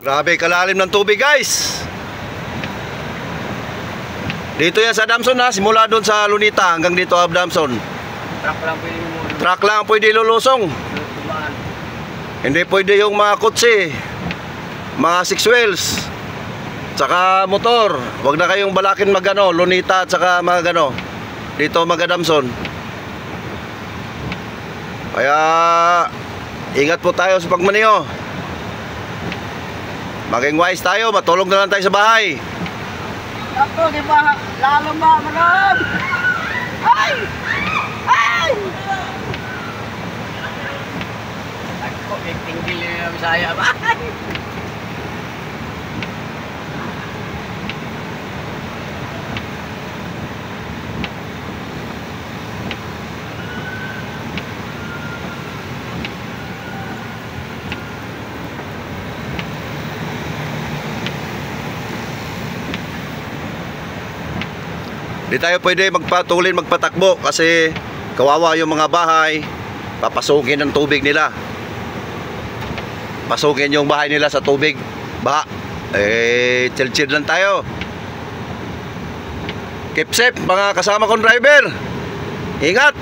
Grabe kalalim ng tubig, guys. Dito yan sa Damson ha, simula doon sa Lunita hanggang dito sa Damson. Truck lang pwede lulusong. Hindi pwede yung mga kotse, mga six wheels, tsaka motor. Huwag na kayong balakin magano, Lunita at saka mga gano. Dito mga Damson. Kaya ingat po tayo sa pagmaneho. Maging wise tayo, matulog na lang tayo sa bahay. Ako, di ba? Lalo ba, manam? Ay! Ay! Ako, tingil yung saya ba? Di tayo pwede magpatakbo kasi kawawa yung mga bahay, papasukin ng tubig nila. Pasukin yung bahay nila sa tubig. Baha. Chill lang tayo. Keep safe mga kasama kong driver. Ingat.